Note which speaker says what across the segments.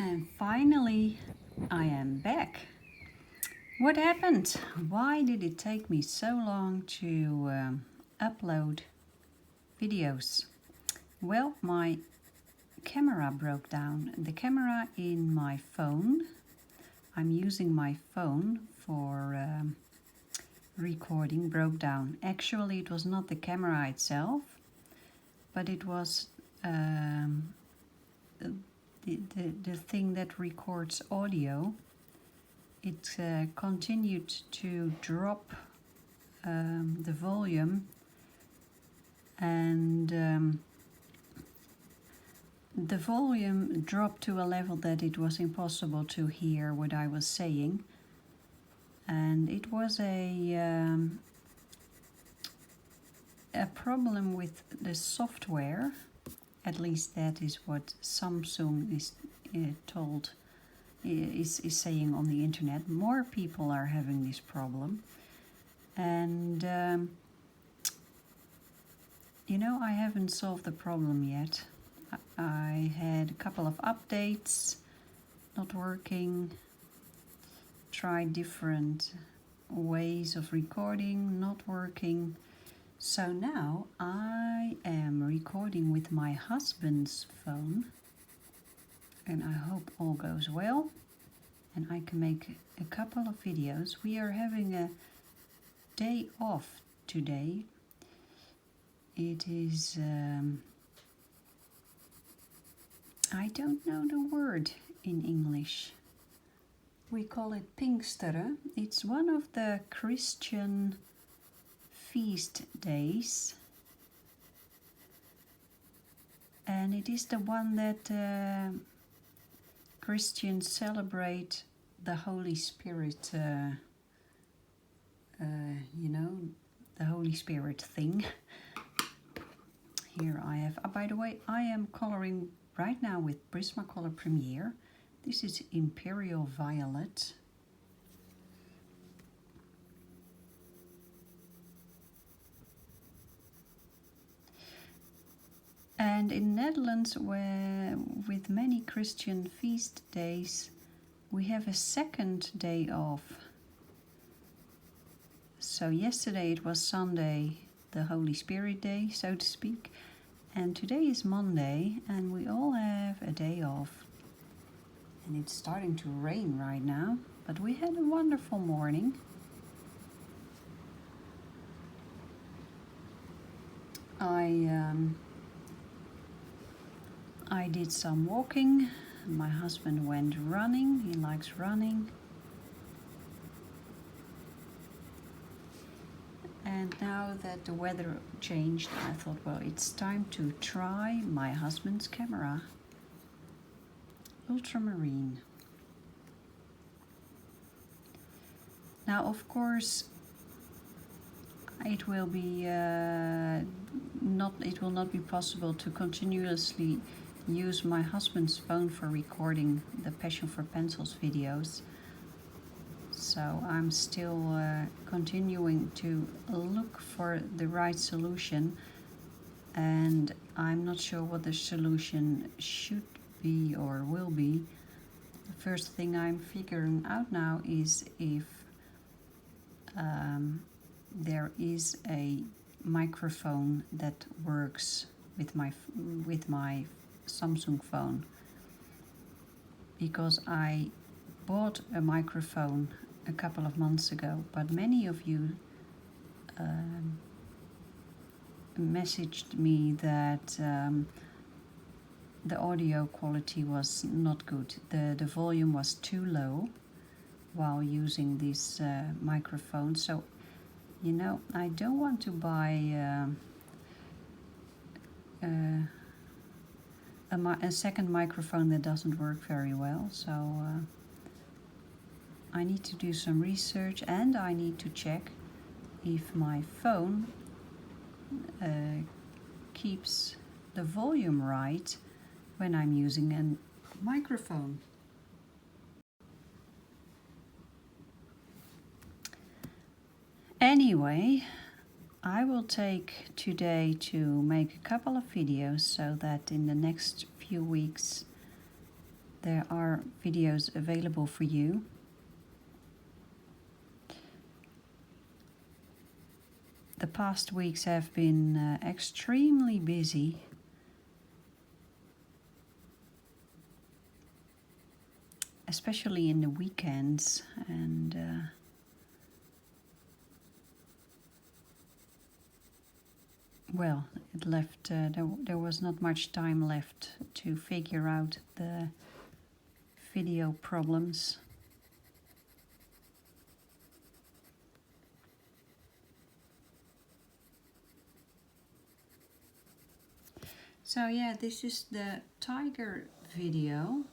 Speaker 1: And finally, I am back. What happened? Why did it take me so long to upload videos? Well, my camera broke down. The camera in my phone, I'm using my phone for recording, broke down. Actually, it was not the camera itself, but it was the thing that records audio. It continued to drop the volume, and the volume dropped to a level that it was impossible to hear what I was saying. And it was a problem with the software. At least that is what Samsung is is saying on the internet. More people are having this problem, and you know, I haven't solved the problem yet. I had a couple of updates, not working, tried different ways of recording, not working. So now I am recording with my husband's phone, and I hope all goes well and I can make a couple of videos. We are having a day off today. It is, I don't know the word in English. We call it Pinksteren. It's one of the Christian feast days, and it is the one that Christians celebrate the Holy Spirit, you know, the Holy Spirit thing. Here I have, by the way, I am coloring right now with Prismacolor Premier. This is Imperial Violet. And in Netherlands, where with many Christian feast days, we have a second day off. So yesterday it was Sunday, the Holy Spirit Day, so to speak. And today is Monday, and we all have a day off. And it's starting to rain right now, but we had a wonderful morning. I did some walking. My husband went running. He likes running. And now that the weather changed, I thought, well, it's time to try my husband's camera. Ultramarine. Now, of course, it will be it will not be possible to continuously use my husband's phone for recording the Passion for Pencils videos. So I'm still continuing to look for the right solution, and I'm not sure what the solution should be or will be. The first thing I'm figuring out now is if there is a microphone that works with my Samsung phone, because I bought a microphone a couple of months ago, but many of you messaged me that the audio quality was not good. The volume was too low while using this microphone. So, you know, I don't want to buy a second microphone that doesn't work very well. So I need to do some research, and I need to check if my phone keeps the volume right when I'm using a microphone. Anyway, I will take today to make a couple of videos so that in the next few weeks there are videos available for you. The past weeks have been extremely busy. Especially in the weekends, and well, it left there was not much time left to figure out the video problems. So yeah, this is the tiger video.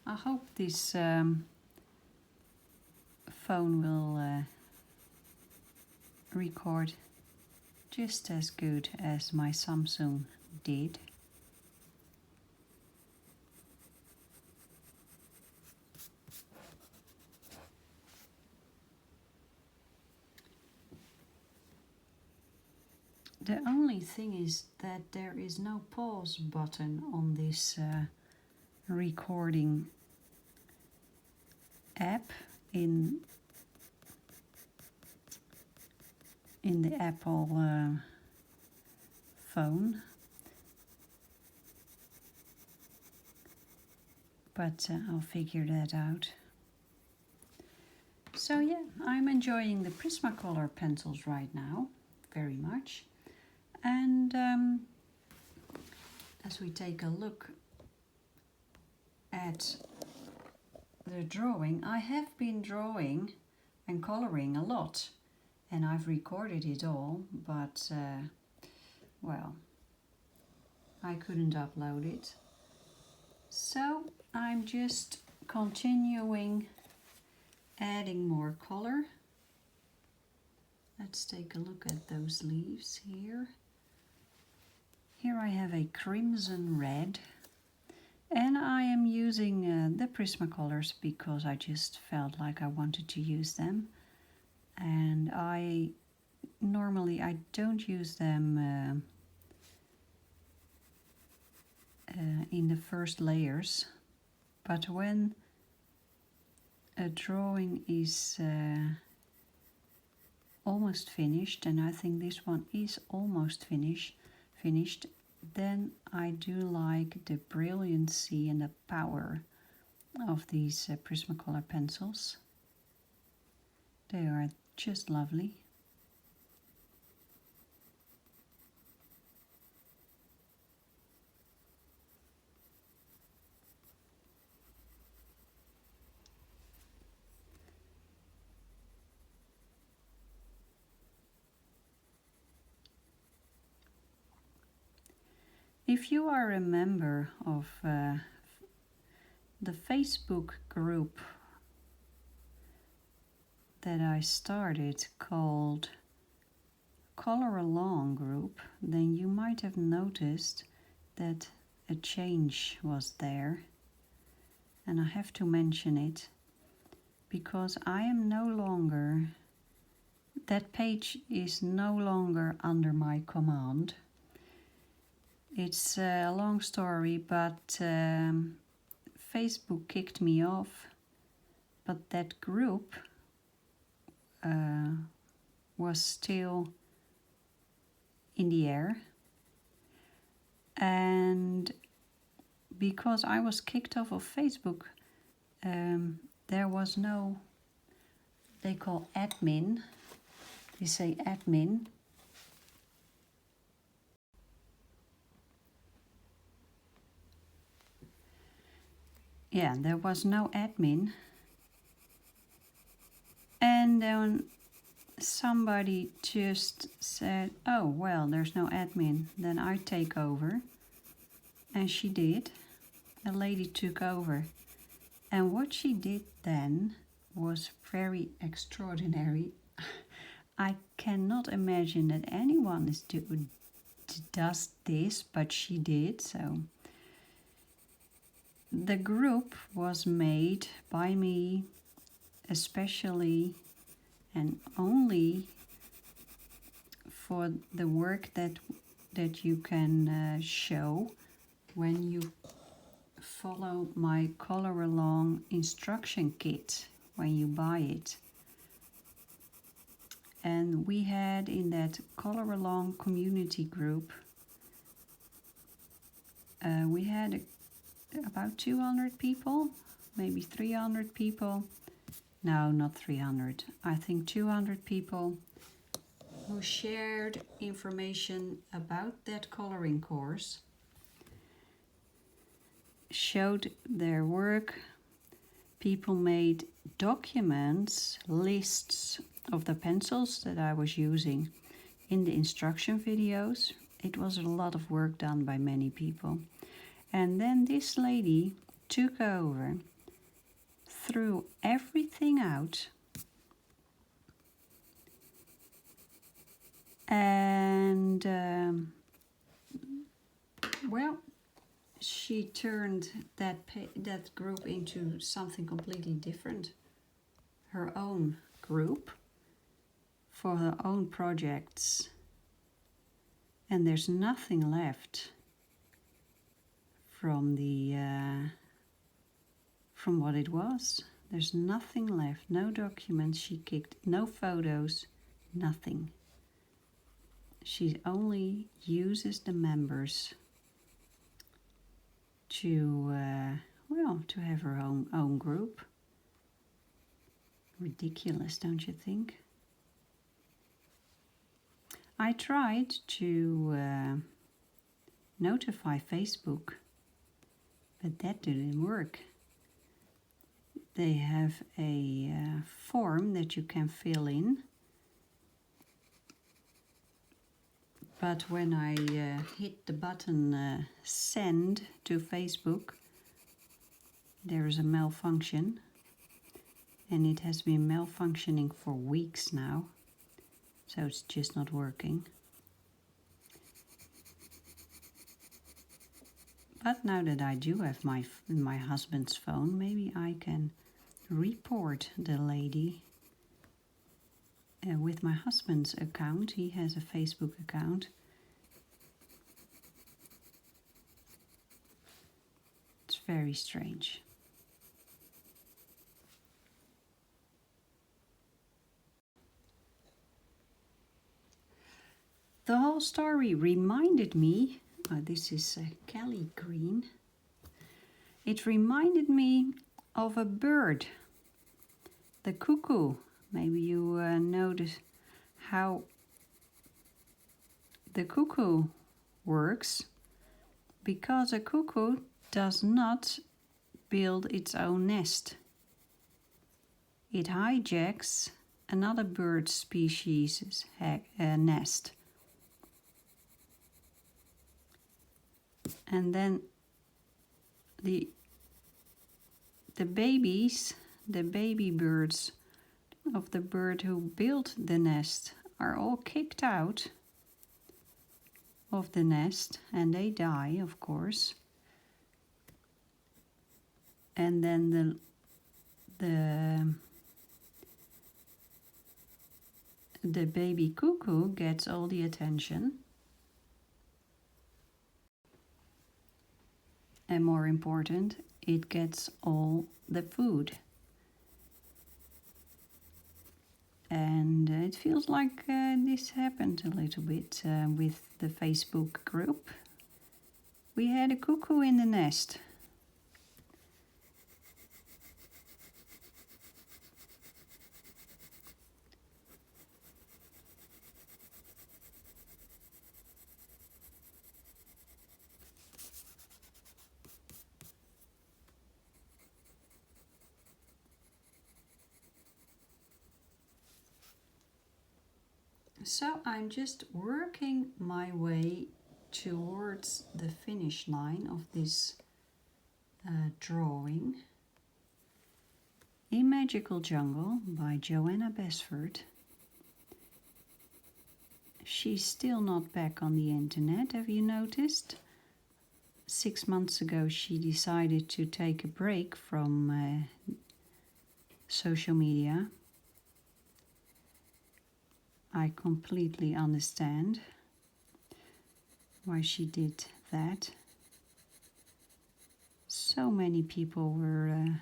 Speaker 1: I hope this phone will record just as good as my Samsung did. The only thing is that there is no pause button on this recording app in the Apple phone, but I'll figure that out. So yeah, I'm enjoying the Prismacolor pencils right now very much. And as we take a look at the drawing, I have been drawing and coloring a lot, and I've recorded it all, but well, I couldn't upload it. So I'm just continuing adding more color. Let's take a look at those leaves here. Here I have a crimson red, and I am using the Prismacolors because I just felt like I wanted to use them. And normally I don't use them in the first layers, but when a drawing is almost finished, and I think this one is almost finished, then I do like the brilliancy and the power of these Prismacolor pencils. They are just lovely. If you are a member of the Facebook group that I started called Color Along Group, then you might have noticed that a change was there. And I have to mention it because I am no longer, that page is no longer under my command. It's a long story, but Facebook kicked me off, but that group was still in the air. And because I was kicked off of Facebook, there was no, they call admin, they say admin. Yeah, there was no admin. And then somebody just said, oh, well, there's no admin, then I take over. And she did. A lady took over. And what she did then was very extraordinary. I cannot imagine that anyone does this, but she did. So the group was made by me especially and only for the work that that you can show when you follow my color along instruction kit when you buy it. And we had in that color along community group, we had about 200 people, maybe 300 people. No, not 300. I think 200 people who shared information about that coloring course, showed their work. People made documents, lists of the pencils that I was using in the instruction videos. It was a lot of work done by many people. And then this lady took over, threw everything out, and well, she turned that group into something completely different. Her own group for her own projects. And there's nothing left from from what it was. There's nothing left, no documents she kicked, no photos, nothing. She only uses the members to to have her own group. Ridiculous, don't you think? I tried to notify Facebook, but that didn't work. They have a form that you can fill in, but when I hit the button send to Facebook, there is a malfunction, and it has been malfunctioning for weeks now, so it's just not working. But now that I do have my husband's phone, maybe I can report the lady with my husband's account. He has a Facebook account. It's very strange. The whole story reminded me, this is Kelly green. It reminded me of a bird, the cuckoo. Maybe you notice how the cuckoo works, because a cuckoo does not build its own nest. It hijacks another bird species' nest. And then the babies, the baby birds of the bird who built the nest are all kicked out of the nest, and they die, of course. And then the baby cuckoo gets all the attention. And more important, it gets all the food. And it feels like this happened a little bit with the Facebook group. We had a cuckoo in the nest. So I'm just working my way towards the finish line of this drawing. In Magical Jungle by Johanna Basford. She's still not back on the internet, have you noticed? 6 months ago she decided to take a break from social media. I completely understand. why she did that. So many people were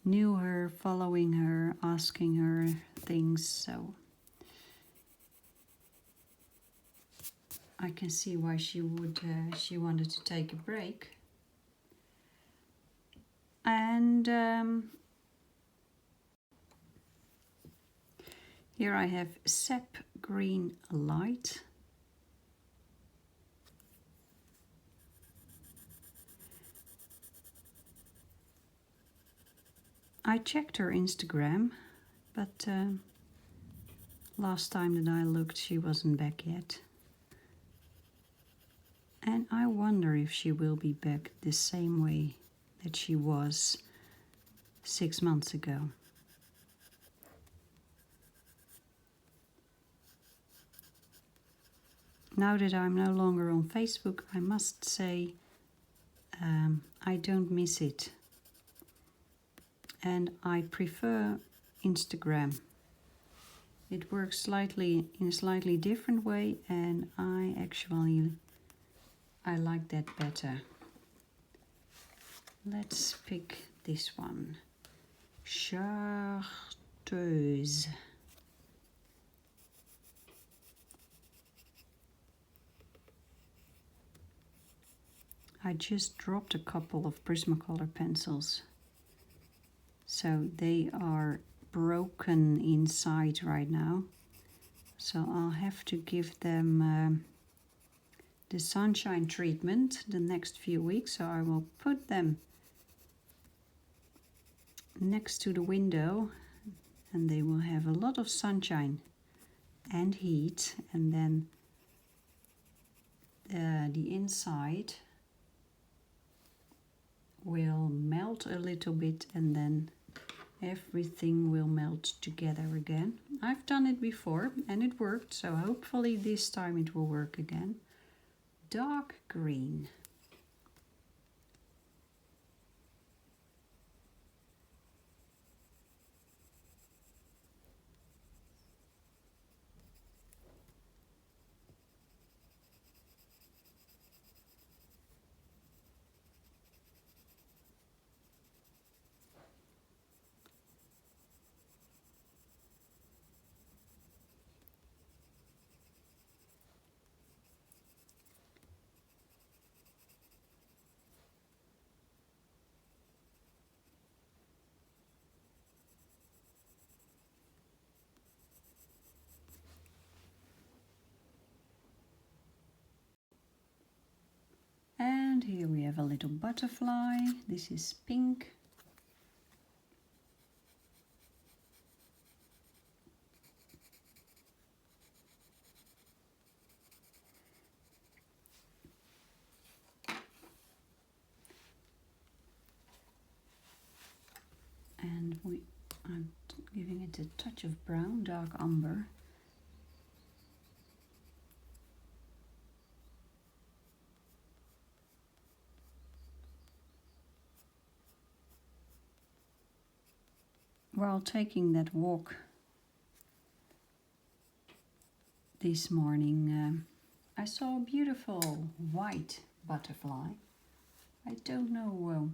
Speaker 1: knew her, following her, asking her things, so I can see why she wanted to take a break. And here I have Sap Green Light. I checked her Instagram, but last time that I looked she wasn't back yet. And I wonder if she will be back the same way that she was 6 months ago. Now that I'm no longer on Facebook, I must say I don't miss it. And I prefer Instagram. It works in a slightly different way, and I like that better. Let's pick this one. Chartreuse. I just dropped a couple of Prismacolor pencils, so they are broken inside right now, so I'll have to give them the sunshine treatment the next few weeks. So I will put them next to the window and they will have a lot of sunshine and heat, and then the inside will melt a little bit, and then everything will melt together again. I've done it before and it worked, so hopefully this time it will work again. Dark green. And here we have a little butterfly. This is pink. And I'm giving it a touch of brown, dark umber. While taking that walk this morning, I saw a beautiful white butterfly. I don't know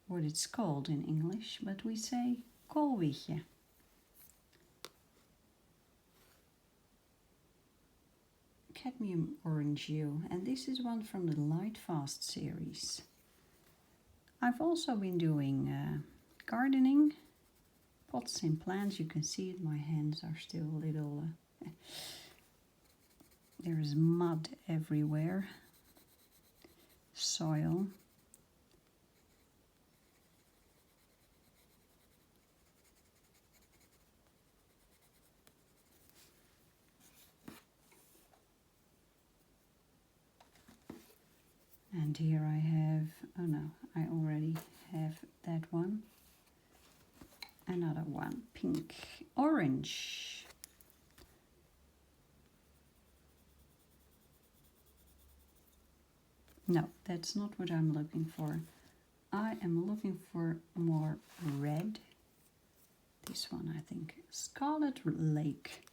Speaker 1: what it's called in English, but we say koolwitje. Cadmium orange hue, and this is one from the Light Fast series. I've also been doing gardening, pots and plants. You can see it, my hands are still a little there is mud everywhere, soil. And here I have, oh no, I already have that one. Another one, pink, orange. No, that's not what I'm looking for. I am looking for more red. This one, I think, Scarlet Lake.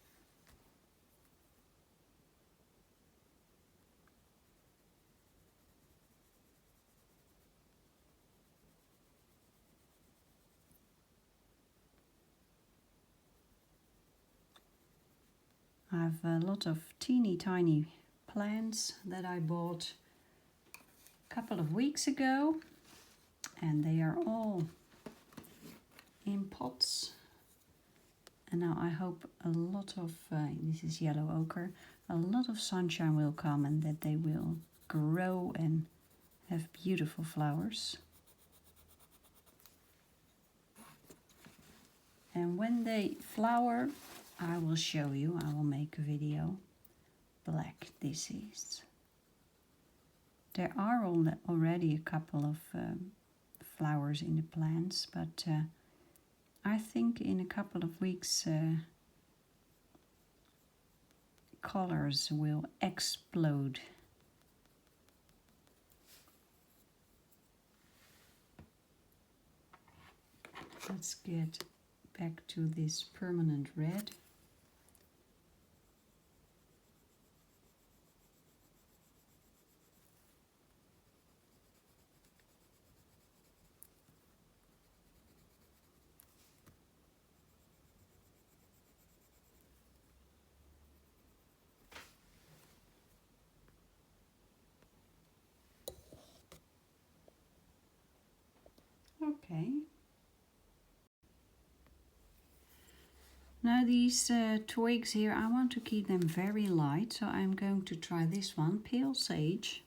Speaker 1: I have a lot of teeny tiny plants that I bought a couple of weeks ago, and they are all in pots. And now I hope a lot of, this is yellow ochre, a lot of sunshine will come and that they will grow and have beautiful flowers. And when they flower, I will show you, I will make a video. Black this is. There are already a couple of flowers in the plants, but I think in a couple of weeks colors will explode. Let's get back to this permanent red. Okay. Now these twigs here, I want to keep them very light, so I'm going to try this one, Pale Sage.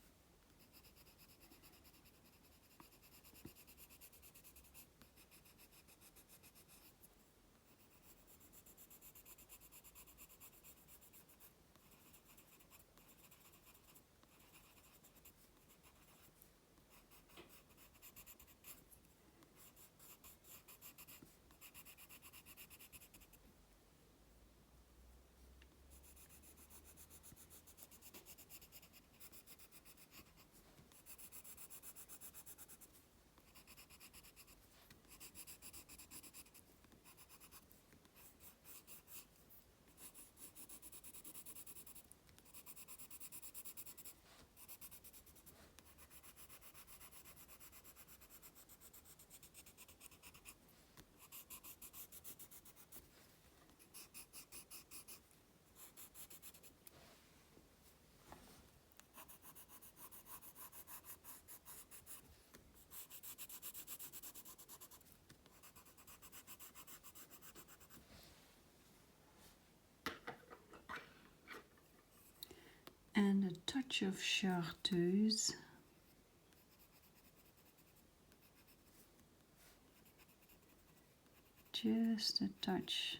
Speaker 1: And a touch of chartreuse. Just a touch.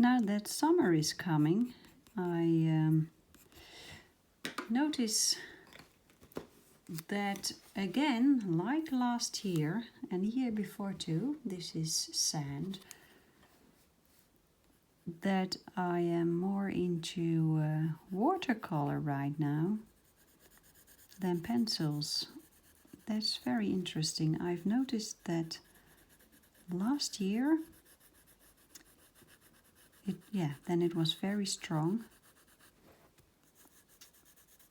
Speaker 1: Now that summer is coming, I notice that again, like last year and the year before too, this is sand, that I am more into watercolor right now than pencils. That's very interesting. I've noticed that last year, then it was very strong.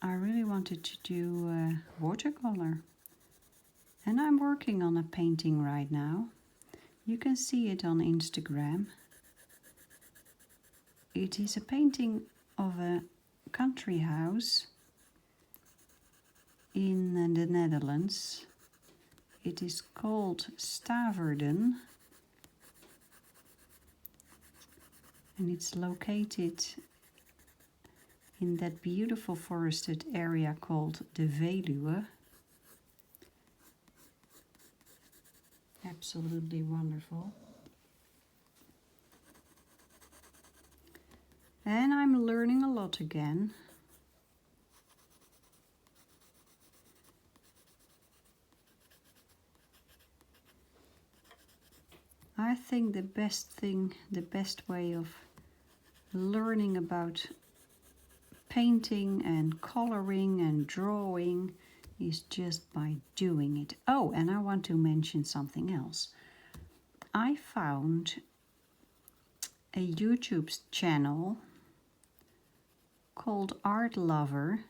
Speaker 1: I really wanted to do watercolor. And I'm working on a painting right now. You can see it on Instagram. It is a painting of a country house in the Netherlands. It is called Staverden. And it's located in that beautiful forested area called the Veluwe. Absolutely wonderful. And I'm learning a lot again. I think the best way of learning about painting and coloring and drawing is just by doing it. Oh, and I want to mention something else. I found a YouTube channel called Art Lover,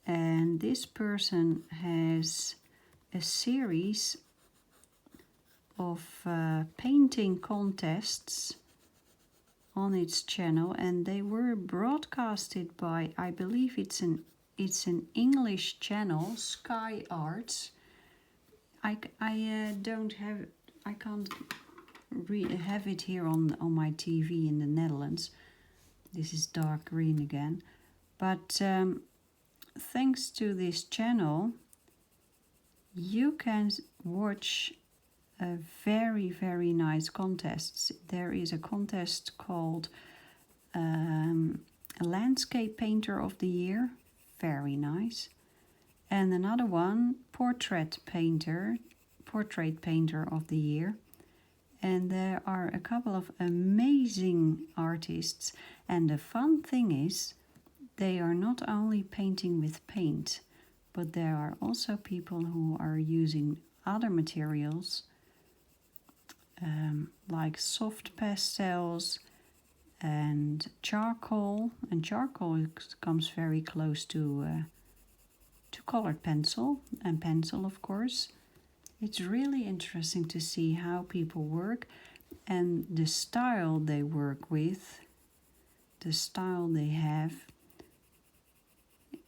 Speaker 1: and this person has a series of painting contests on its channel, and they were broadcasted by, I believe it's an English channel, Sky Arts. I can't have it here on my TV in the Netherlands. This is dark green again, but thanks to this channel you can watch very nice contests. There is a contest called Landscape Painter of the Year, very nice, and another one, Portrait Painter of the Year. And there are a couple of amazing artists, and the fun thing is they are not only painting with paint, but there are also people who are using other materials like soft pastels and charcoal. And charcoal comes very close to colored pencil, and pencil of course. It's really interesting to see how people work and the style they work with, the style they have.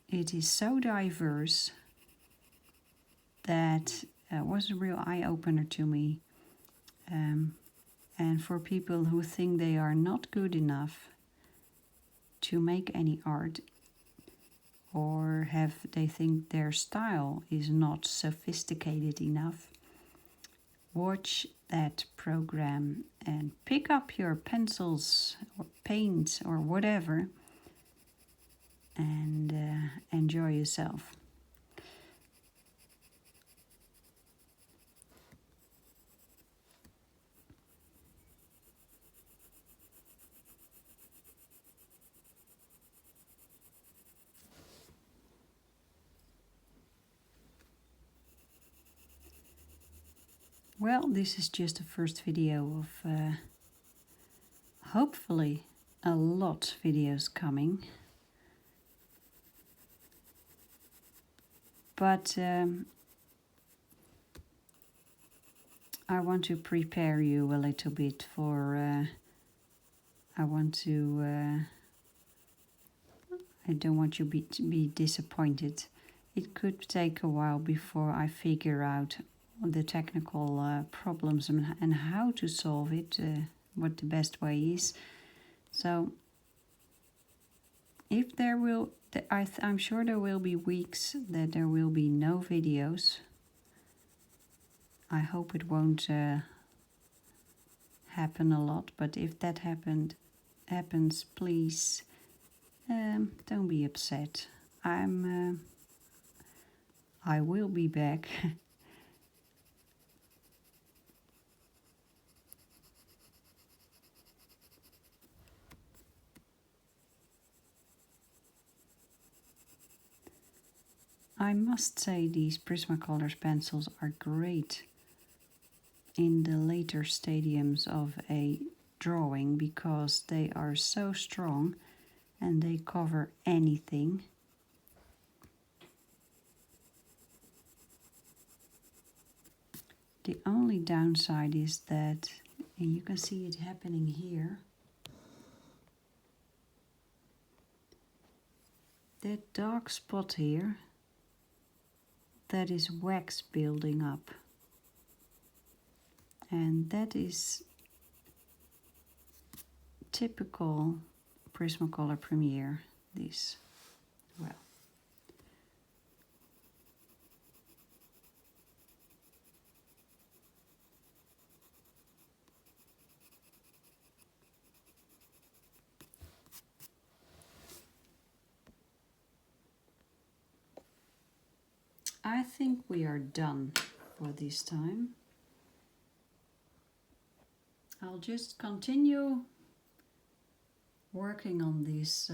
Speaker 1: It is so diverse that was a real eye-opener to me. And for people who think they are not good enough to make any art, or they think their style is not sophisticated enough, watch that program and pick up your pencils or paints or whatever and enjoy yourself. Well, this is just the first video of hopefully a lot of videos coming. But I want to prepare you a little bit for, I don't want you to be disappointed. It could take a while before I figure out the technical problems and how to solve it, what the best way is. So if there will, I'm sure there will be weeks that there will be no videos. I hope it won't happen a lot, but if that happens, please don't be upset. I will be back. I must say these Prismacolor pencils are great in the later stadiums of a drawing because they are so strong and they cover anything. The only downside is that, and you can see it happening here, that dark spot here, that is wax building up, and that is typical Prismacolor Premiere. This, well, I think we are done for this time. I'll just continue working on these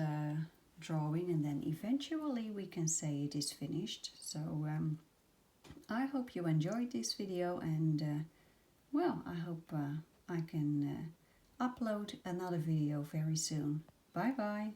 Speaker 1: drawing, and then eventually we can say it is finished. So I hope you enjoyed this video, and well, I hope I can upload another video very soon. Bye bye.